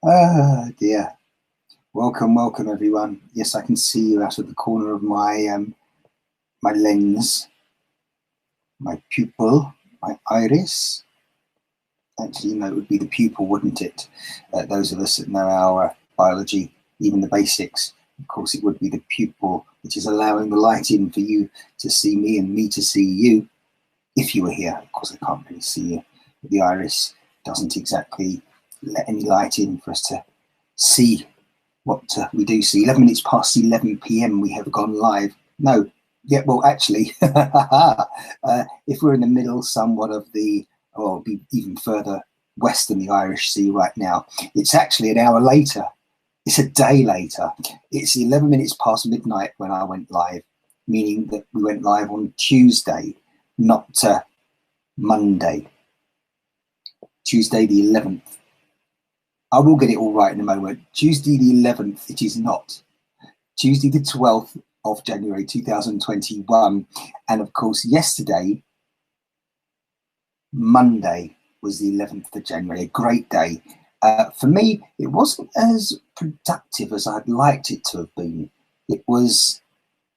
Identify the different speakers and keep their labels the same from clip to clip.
Speaker 1: Ah, dear. Welcome, welcome, everyone. Yes, I can see you out of the corner of my my lens, my pupil, my iris. Actually, no, it would be the pupil, wouldn't it? Those of us that know our biology, even the basics, of course, it would be the pupil, which is allowing the light in for you to see me and me to see you. If you were here, of course, I can't really see you. But the iris doesn't exactly let any light in for us to see what we do see. 11 minutes past 11 p.m. we have gone live. No, yeah, well, actually, if we're in the middle somewhat of the, or be even further west than the Irish Sea right now, it's actually an hour later. It's a day later. It's 11 minutes past midnight when I went live, meaning that we went live on Tuesday, not Monday. Tuesday the 11th. I will get it all right in a moment. Tuesday the 11th, it is not. Tuesday the 12th of January 2021. And of course, yesterday, Monday, was the 11th of January, a great day. For me, it wasn't as productive as I'd liked it to have been. It was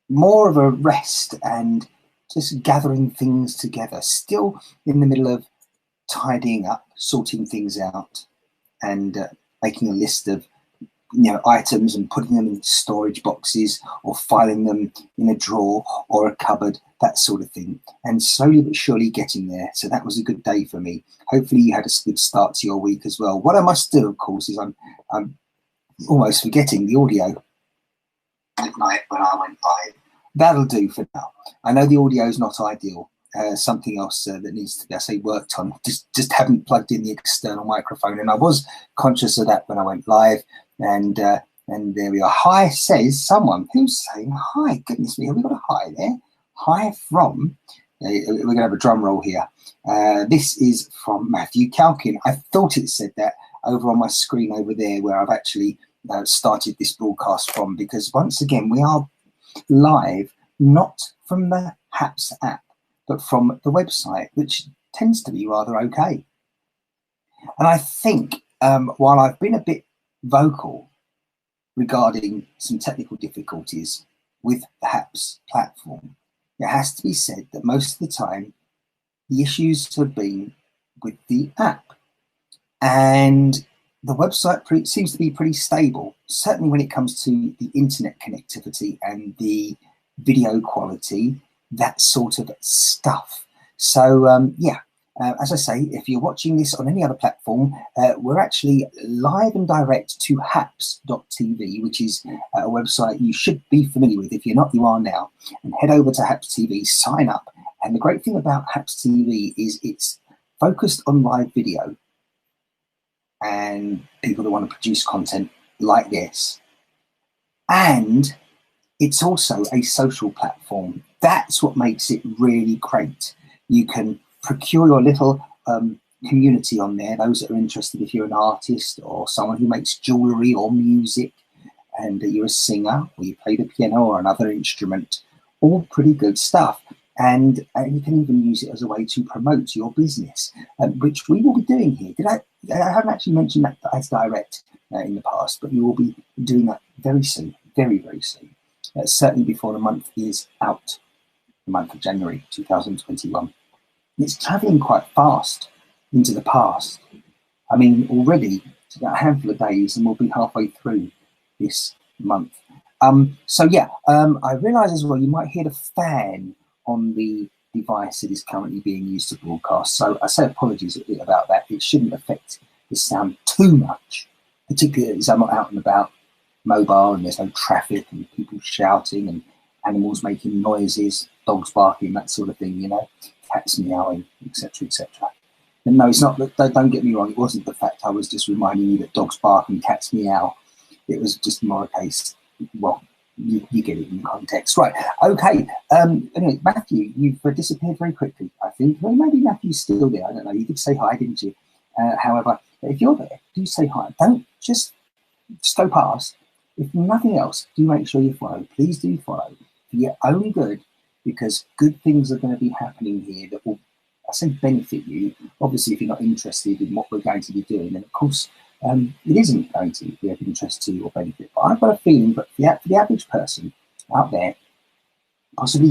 Speaker 1: more of a rest and just gathering things together, still in the middle of tidying up, sorting things out, and making a list of items and putting them in storage boxes or filing them in a drawer or a cupboard, that sort of thing, and slowly but surely getting there. So that was a good day for me. Hopefully you had a good start to your week as well. What I must do, of course, is I'm almost forgetting the audio. Midnight when I went live. That'll do for now. I know the audio is not ideal. Something else that needs to be, I say, worked on. Just haven't plugged in the external microphone, and I was conscious of that when I went live. And there we are. Hi, says someone. Who's saying hi? Goodness me, have we got a hi there? Hi from. We're going to have a drum roll here. This is from Matthew Calkin. I thought it said that over on my screen over there, where I've actually started this broadcast from, because once again we are live, not from the HAPS app, but from the website, which tends to be rather okay. And I think while I've been a bit vocal regarding some technical difficulties with the HAPS platform, it has to be said that most of the time the issues have been with the app, and the website seems to be pretty stable, certainly when it comes to the internet connectivity and the video quality, that sort of stuff. So yeah, as I say, if you're watching this on any other platform, we're actually live and direct to haps.tv, which is a website you should be familiar with. If you're not, you are now. And head over to Haps TV, sign up. And the great thing about Haps TV is it's focused on live video and people that want to produce content like this. And it's also a social platform. That's what makes it really great. You can procure your little community on there, those that are interested, if you're an artist or someone who makes jewelry or music, and you're a singer or you play the piano or another instrument, all pretty good stuff. And you can even use it as a way to promote your business, which we will be doing here. I haven't actually mentioned that as direct in the past, but we will be doing that very soon, very, very soon. Certainly before the month is out, the month of January 2021. It's traveling quite fast into the past. I mean, already it's about a handful of days and we'll be halfway through this month. So yeah, I realise as well you might hear the fan on the device that is currently being used to broadcast. So I say apologies about that. It shouldn't affect the sound too much, particularly as I'm not out and about mobile and there's no traffic and people shouting and animals making noises, dogs barking, that sort of thing, cats meowing, etc., etc. And no, it's not. Don't get me wrong. It wasn't the fact I was just reminding you that dogs bark and cats meow. It was just more a case. Well, you get it in context, right? Okay. Anyway, Matthew, you've disappeared very quickly. I think. Well, maybe Matthew's still there. I don't know. You did say hi, didn't you? However, if you're there, do say hi. Don't just go past. If nothing else, do make sure you follow. Please do follow for your own good, because good things are going to be happening here that will, I say, benefit you. Obviously, if you're not interested in what we're going to be doing, then of course it isn't going to be of interest to you or benefit. But I've got a feeling that for the average person out there, possibly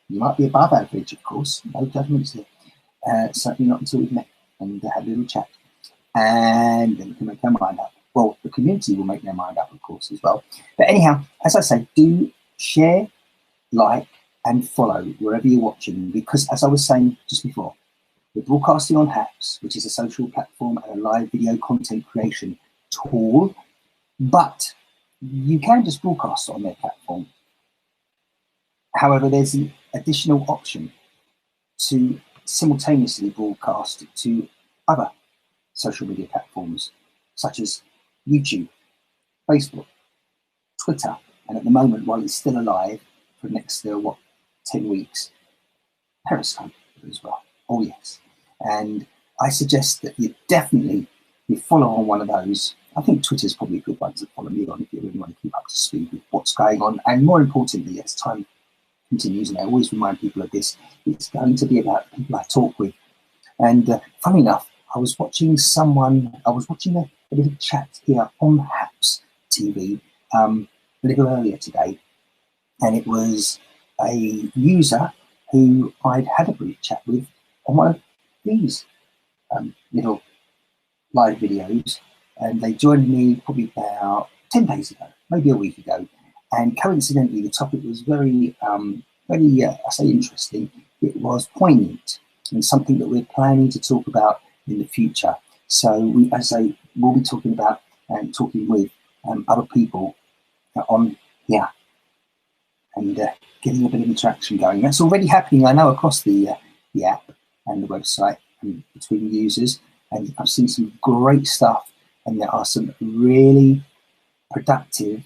Speaker 1: you might be above average, of course, no judgments here, certainly not until we've met and had a little chat, and then we can make our mind up. Well, the community will make their mind up, of course, as well. But anyhow, as I say, do share, like, and follow wherever you're watching, because as I was saying just before, we're broadcasting on Haps, which is a social platform and a live video content creation tool, but you can just broadcast on their platform. However, there's an additional option to simultaneously broadcast to other social media platforms, such as YouTube, Facebook, Twitter, and at the moment, while it's still alive for the next, 10 weeks, Periscope as well. Oh yes. And I suggest that you definitely follow on one of those. I think Twitter's probably a good one to follow me on if you really want to keep up to speed with what's going on. And more importantly, as time continues, and I always remind people of this, it's going to be about people I talk with. And funny enough, I was watching a little chat here on Haps TV a little earlier today, and it was a user who I'd had a brief chat with on one of these little live videos, and they joined me probably about 10 days ago, maybe a week ago, and coincidentally the topic was very I say interesting. It was poignant and something that we're planning to talk about in the future. So we'll be talking about and talking with other people on here and getting a bit of interaction going. That's already happening, I know, across the app and the website and between users. And I've seen some great stuff, and there are some really productive,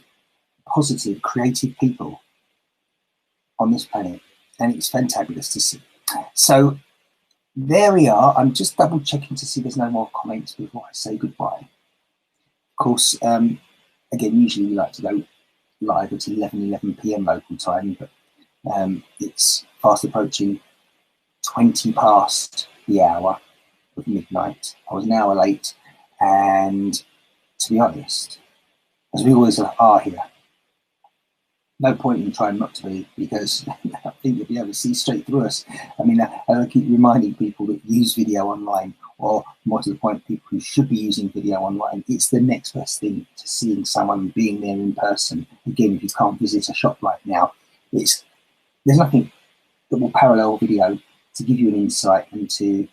Speaker 1: positive, creative people on this planet, and it's fantabulous to see. So there we are. I'm just double checking to see there's no more comments before I say goodbye. Of course, again, usually we like to go live at 11 p.m. local time, but it's fast approaching 20 past the hour of midnight. I was an hour late, and to be honest, as we always are here, no point in trying not to be, because I think you'll be able to see straight through us. I mean, I keep reminding people that use video online, or more to the point, people who should be using video online, it's the next best thing to seeing someone, being there in person. Again, if you can't visit a shop right now, there's nothing that will parallel video to give you an insight and to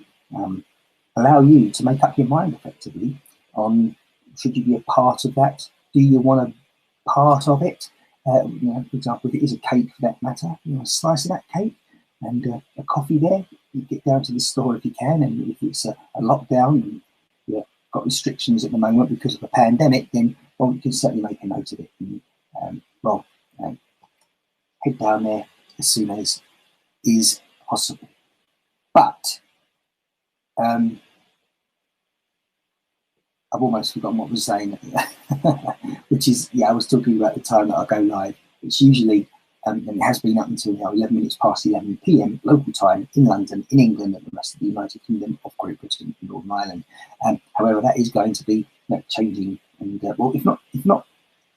Speaker 1: allow you to make up your mind effectively on, should you be a part of that? Do you want a part of it? For example, if it is a cake for that matter, a slice of that cake and a coffee there, you get down to the store if you can. And if it's a lockdown and you've got restrictions at the moment because of a pandemic, then, well, you can certainly make a note of it. And, head down there as soon as is possible. But I've almost forgotten what I was saying, which is, I was talking about the time that I go live. It's usually, and it has been up until now, 11 minutes past 11 p.m. local time in London, in England, and the rest of the United Kingdom, of Great Britain, and Northern Ireland. However, that is going to be changing, and well, if not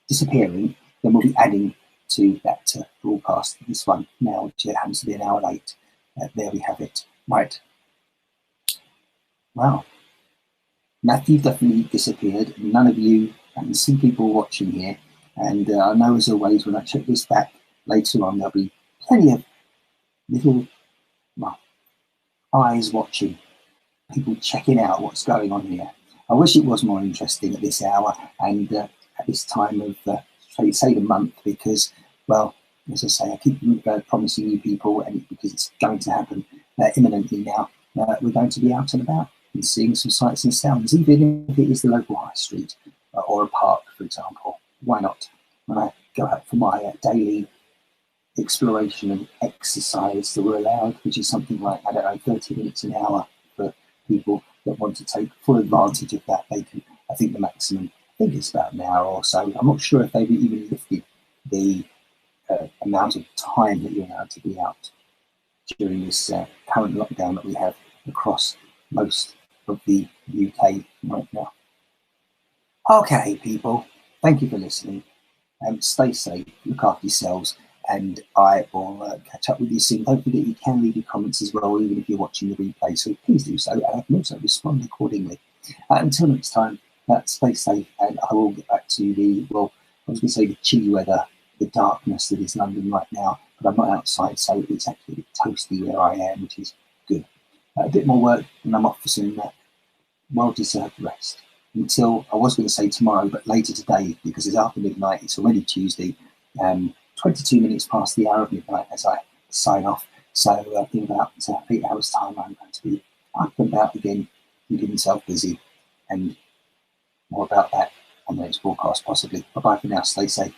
Speaker 1: disappearing, then we'll be adding to that broadcast. This one now, which happens to be an hour late. There we have it. Right. Wow. Matthew definitely disappeared. None of you, I can see people watching here. And I know, as always, when I check this back later on, there'll be plenty of little eyes watching, people checking out what's going on here. I wish it was more interesting at this hour and at this time of, say, the month, because, well, as I say, I keep promising you people, and because it's going to happen imminently now, we're going to be out and about and seeing some sights and sounds, even if it is the local high street or a park, for example. Why not? When I go out for my daily exploration and exercise that we're allowed, which is something like, 30 minutes an hour for people that want to take full advantage of that. They can, I think the maximum, is about an hour or so. I'm not sure if they've even lifted the amount of time that you're allowed to be out during this current lockdown that we have across most of the UK right now. Okay, people, thank you for listening. Stay safe, look after yourselves, and I will catch up with you soon. Don't forget you can leave your comments as well, even if you're watching the replay, so please do so, and I can also respond accordingly. Until next time, stay safe, and I will get back to the, well, I was going to say the chilly weather, the darkness that is London right now, but I'm not outside, so it's actually a bit toasty where I am, which is good. A bit more work, and I'm off for some well-deserved rest. Until, I was going to say tomorrow, but later today, because it's after midnight, it's already Tuesday, 22 minutes past the hour of midnight as I sign off. So in about 8 hours' time, I'm going to be up and about again, keeping myself busy, and more about that on the next broadcast possibly. Bye-bye for now, stay safe.